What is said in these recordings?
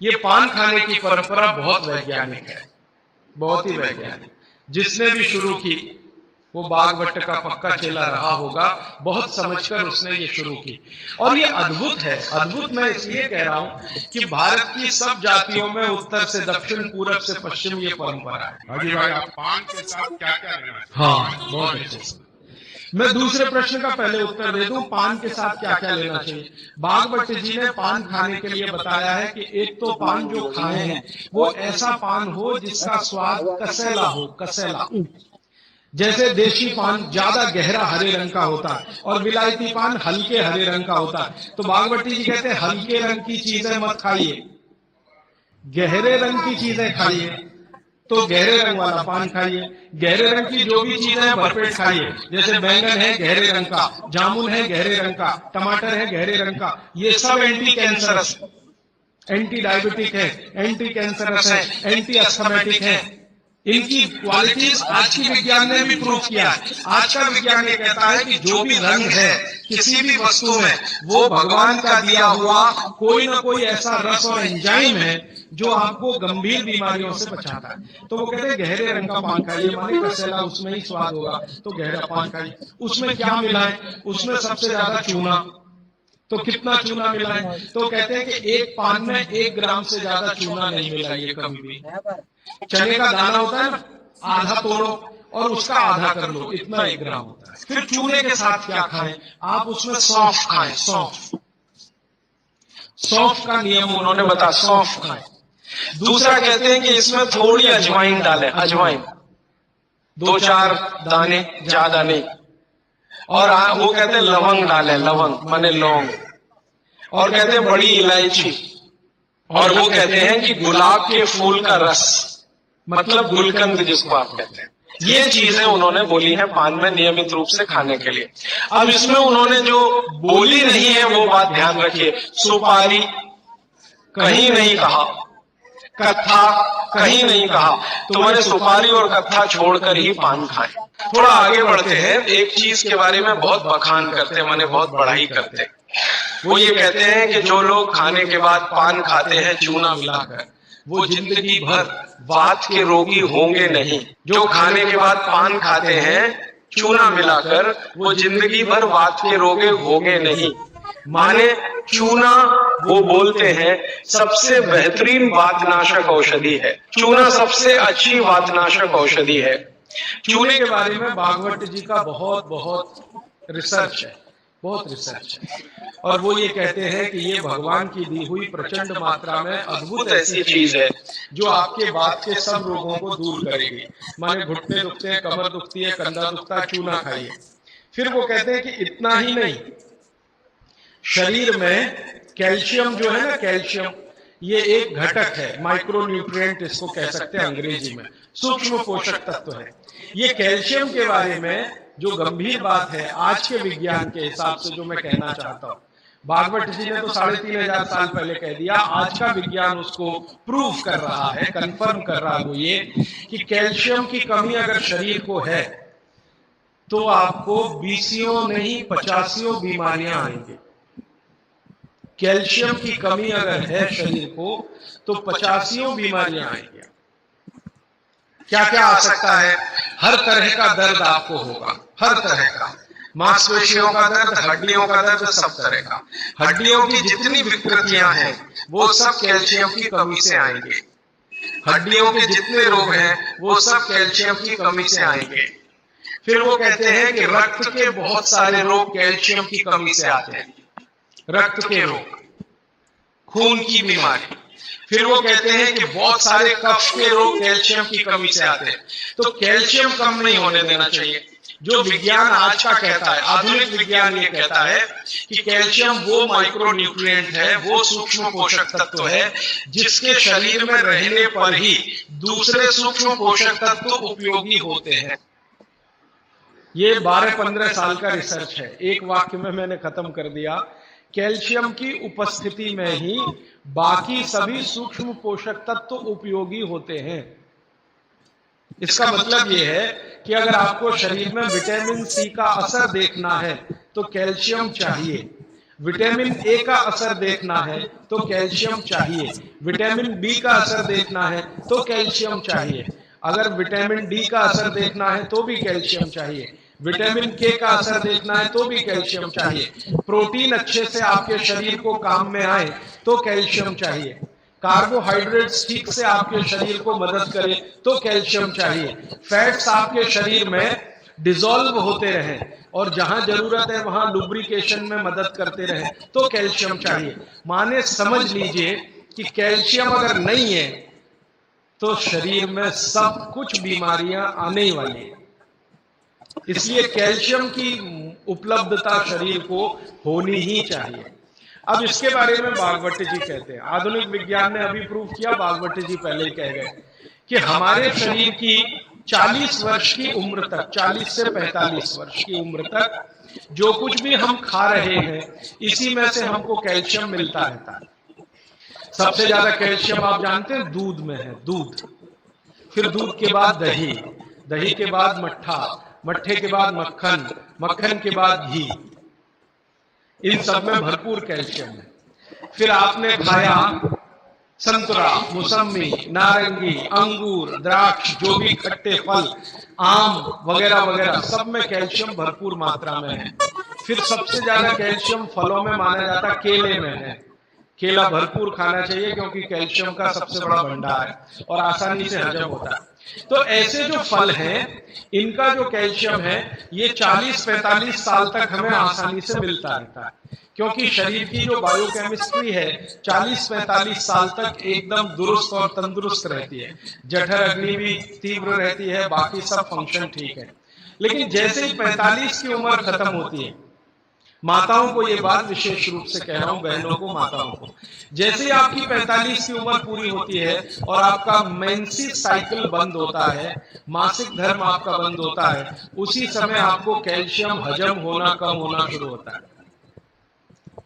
ये पान खाने की परंपरा बहुत वैज्ञानिक है, बहुत ही वैज्ञानिक। जिसने भी शुरू की वो बागवट का पक्का चेला रहा होगा, बहुत समझकर उसने ये शुरू की। और ये अद्भुत है, अद्भुत मैं इसलिए कह रहा हूं कि भारत की सब जातियों में उत्तर से दक्षिण, पूरब से पश्चिम ये परंपरा है। हाजी भाई, आप पान के साथ क्या क्या लेना चाहिए? हाँ, बहुत अच्छे से। मैं दूसरे प्रश्न का पहले उत्तर दे दूं, पान के साथ क्या क्या लेना चाहिए। बागवट जी ने पान खाने के लिए बताया है कि एक तो पान जो खाए हैं वो ऐसा पान हो जिसका स्वाद कसेला हो, कसेला। जैसे देशी पान ज्यादा गहरा हरे रंग का होता है और विलायती पान हल्के हरे रंग का होता है। तो बागवती जी कहते हैं हल्के रंग की चीजें मत खाइए, गहरे रंग की चीजें खाइए। तो गहरे रंग वाला पान खाइए, गहरे रंग की जो भी चीजें हैं भरपेट खाइए। जैसे बैंगन है गहरे रंग का, जामुन है गहरे रंग का, टमाटर है गहरे रंग का। ये सब एंटी कैंसरस, एंटी डायबिटिक है, एंटी कैंसरस है, एंटी अस्थमेटिक है। इनकी क्वालिटीज आज की विज्ञान ने भी प्रूव किया है। आज का विज्ञान ये कहता है कि जो भी रंग है किसी भी वस्तु में, वो भगवान का दिया हुआ कोई ना कोई ऐसा रस और एंजाइम है जो आपको गंभीर बीमारियों से बचाता है। तो वो कहते हैं गहरे रंग का पान खाइए, माने कसेला उसमें ही स्वाद होगा, तो गहरा पान खाइए। उसमें क्या मिला है? उसमें सबसे ज्यादा चूना। तो कितना चूना मिला है? तो कहते हैं कि एक पान में 1 ग्राम से ज्यादा चूना नहीं मिला ये कभी भी। चने का दाना होता है ना, आधा तोड़ो और उसका आधा कर लो, इतना 1 ग्राम होता है। फिर चूने के साथ क्या खाएं? आप उसमें सौंफ खाएं, सौंफ। सौंफ का नियम उन्होंने बताया, सौंफ खाएं। दूसरा कहते हैं कि इसमें थोड़ी अजवाइन डालें, अजवाइन 2-4 दाने, ज्यादा नहीं। और वो कहते हैं लवंग डालें, लवंग माने लौंग। और कहते हैं बड़ी इलायची। और वो कहते हैं कि गुलाब के फूल का रस, मतलब गुलकंद जिसको आप कहते हैं। ये चीजें उन्होंने बोली हैं पान में नियमित रूप से खाने के लिए। अब इसमें उन्होंने जो बोली नहीं है वो बात ध्यान रखिए। सुपारी कहीं नहीं कहा, कत्था कहीं नहीं कहा। तो मैंने सुपारी और कत्था छोड़कर ही पान खाएं। थोड़ा आगे बढ़ते हैं, एक चीज के बारे में बहुत बखान करते हैं, माने बहुत बड़ाई करते हैं। वो ये कहते हैं कि जो लोग खाने के बाद पान खाते हैं चूना मिलाकर, वो जिंदगी भर वात के रोगी होंगे नहीं। जो खाने के बाद पान खाते हैं चूना मिलाकर, वो जिंदगी भर वात के रोगी होंगे नहीं। माने चूना, वो बोलते हैं, सबसे बेहतरीन वातनाशक औषधि है। चूना सबसे अच्छी वातनाशक औषधि है। चूने के बारे में भागवत जी का बहुत बहुत रिसर्च है, बहुत रिसर्च है। और वो ये कहते हैं कि ये भगवान की दी हुई प्रचंड मात्रा में अद्भुत ऐसी चीज है जो आपके बात के सब रोगों को दूर करेगी। माने घुटने दुखते हैं, कमर दुखती है, कंधा दुखता है, चूना खाइए। फिर वो कहते हैं कि इतना ही नहीं, शरीर में कैल्शियम जो है ना, कैल्शियम ये एक घटक है, माइक्रो न्यूट्रिएंट इसको कह सकते हैं अंग्रेजी में, सूक्ष्म पोषक तत्व है। ये कैल्शियम के बारे में जो गंभीर बात है आज के विज्ञान के हिसाब से, जो मैं कहना चाहता हूं, भागवत जी ने तो 3500 साल पहले कह दिया, आज का विज्ञान उसको प्रूव कर रहा है, कंफर्म कर रहा है। वो ये कि कैल्शियम की कमी अगर शरीर को है तो आपको 20 नहीं 85 बीमारियां आएंगी। कैल्शियम की कमी अगर है शरीर को तो 85 बीमारियां आएंगी। क्या क्या आ सकता है? हर तरह का दर्द आपको होगा, हर तरह का, मांसपेशियों का दर्द, हड्डियों का दर्द, सब तरह का। हड्डियों की जितनी विकृतियां हैं वो सब कैल्शियम की कमी से आएंगे। हड्डियों के जितने रोग हैं वो सब कैल्शियम की कमी से आएंगे। फिर वो कहते हैं कि रक्त के बहुत सारे रोग कैल्शियम की कमी से आते हैं, रक्त के रोग, खून की बीमारी। फिर वो कहते हैं कि बहुत सारे कफ के रोग कैल्शियम की कमी से आते हैं। तो कैल्शियम कम नहीं होने देना चाहिए। जो विज्ञान आज का कहता है, आधुनिक विज्ञान ये कहता है कि कैल्शियम वो माइक्रो न्यूट्रिएंट है, वो सूक्ष्म पोषक तत्व है जिसके शरीर में रहने पर ही दूसरे सूक्ष्म पोषक तत्व उपयोगी होते हैं। ये 12-15 साल का रिसर्च है, एक वाक्य में मैंने खत्म कर दिया। कैल्शियम की उपस्थिति में ही बाकी सभी सूक्ष्म पोषक तत्व उपयोगी होते हैं। इसका मतलब यह है कि अगर आपको शरीर में विटामिन सी का असर देखना है तो कैल्शियम चाहिए। विटामिन ए का असर देखना है तो कैल्शियम चाहिए, विटामिन बी का असर देखना है तो कैल्शियम चाहिए, अगर विटामिन डी का असर देखना है तो भी कैल्शियम चाहिए, विटामिन के का असर देखना है तो भी कैल्शियम चाहिए, प्रोटीन अच्छे से आपके शरीर को काम में आए तो कैल्शियम चाहिए, कार्बोहाइड्रेट्स ठीक से आपके शरीर को मदद करे तो कैल्शियम चाहिए, फैट्स आपके शरीर में डिसॉल्व होते रहें और जहां जरूरत है वहां लुब्रिकेशन में मदद करते रहें तो कैल्शियम चाहिए। माने समझ लीजिए कि कैल्शियम अगर नहीं है तो शरीर में सब कुछ बीमारियां आने ही वाली है। इसलिए कैल्शियम की उपलब्धता शरीर को होनी ही चाहिए। अब इसके बारे में बागवती जी कहते हैं, आधुनिक विज्ञान ने अभी प्रूव किया, बागवती जी पहले ही कह गए कि हमारे शरीर की 40 वर्ष की उम्र तक, 40 से 45 वर्ष की उम्र तक जो कुछ भी हम खा रहे हैं इसी में से हमको कैल्शियम मिलता रहता है। सबसे ज्यादा कैल्शियम आप जानते हैं दूध में है, दूध, फिर दूध के बाद दही, दही के बाद मट्ठा, मट्ठे के बाद मक्खन, मक्खन के बाद घी, इन सब में भरपूर कैल्शियम है। फिर आपने खाया संतरा, मौसमी, नारंगी, अंगूर, द्राक्ष, जो भी खट्टे फल, आम वगैरह वगैरह, सब में कैल्शियम भरपूर मात्रा में है। फिर सबसे ज्यादा कैल्शियम फलों में माना जाता केले में है। केला भरपूर खाना चाहिए क्योंकि कैल्शियम का सबसे बड़ा भंडार है और आसानी से हजम होता है। तो ऐसे जो फल हैं इनका जो कैल्शियम है ये 40-45 साल तक हमें आसानी से मिलता रहता है, क्योंकि शरीर की जो बायोकेमिस्ट्री है 40-45 साल तक एकदम दुरुस्त और तंदुरुस्त रहती है, जठर अग्नि भी तीव्र रहती है, बाकी सब फंक्शन ठीक है। लेकिन जैसे ही 45 की उम्र खत्म होती है, माताओं को ये बात विशेष रूप से कह रहा हूं, बहनों को, माताओं को, जैसे ही आपकी 45 की उम्र पूरी होती है और आपका मेंसिस साइकिल बंद होता है, मासिक धर्म आपका बंद होता है, उसी समय आपको कैल्शियम हजम होना कम होना शुरू होता है।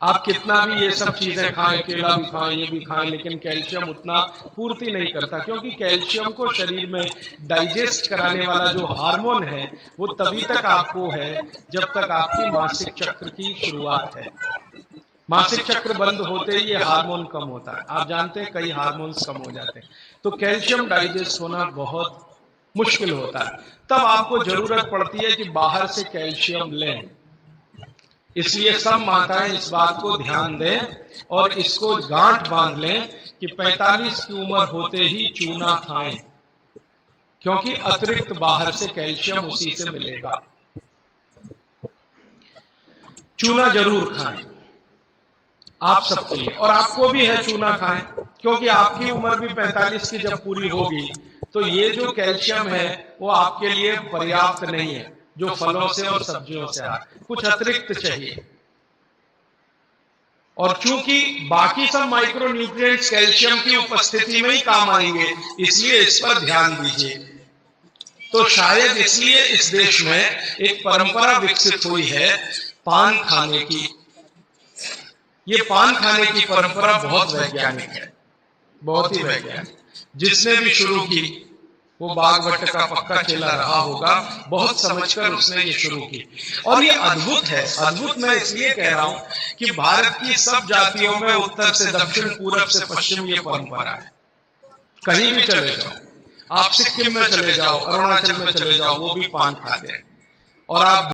आप कितना भी ये सब चीजें खाएं, केला भी खाएं, ये भी खाएं, लेकिन कैल्शियम उतना पूर्ति नहीं करता, क्योंकि कैल्शियम को शरीर में डाइजेस्ट कराने वाला जो हार्मोन है वो तभी तक आपको है जब तक आपकी मासिक चक्र की शुरुआत है। मासिक चक्र बंद होते ही ये हार्मोन कम होता है। आप जानते हैं कई हार्मोन्स कम हो जाते हैं, तो कैल्शियम डाइजेस्ट होना बहुत मुश्किल होता है। तब आपको जरूरत पड़ती है कि बाहर से कैल्शियम लें। इसलिए सब माताएं इस बात को ध्यान दें और इसको गांठ बांध लें कि 45 की उम्र होते ही चूना खाएं, क्योंकि अतिरिक्त बाहर से कैल्शियम उसी से मिलेगा। चूना जरूर खाएं आप सबके लिए, और आपको भी है चूना खाएं, क्योंकि आपकी उम्र भी 45 की जब पूरी होगी तो ये जो कैल्शियम है वो आपके लिए पर्याप्त नहीं है, जो फलों से और सब्जियों से आ, कुछ अतिरिक्त चाहिए। और चूंकि बाकी सब माइक्रो न्यूट्रिएंट्स कैल्शियम की उपस्थिति में ही काम आएंगे, इसलिए इस पर ध्यान दीजिए। तो शायद इसलिए इस देश में एक परंपरा विकसित हुई है पान खाने की। ये पान खाने की परंपरा बहुत वैज्ञानिक है, बहुत ही वैज्ञानिक। जिसने भी शुरू की वो बागवट का पक्का चेला रहा होगा, बहुत समझकर उसने ये शुरू की। और ये अद्भुत है, अद्भुत मैं इसलिए कह रहा हूं कि भारत की सब जातियों में उत्तर से दक्षिण, पूरब से पश्चिम ये परंपरा है। कहीं भी चले जाओ, आप सिक्किम में चले जाओ, अरुणाचल में चले जाओ, वो भी पान खाते हैं। और आप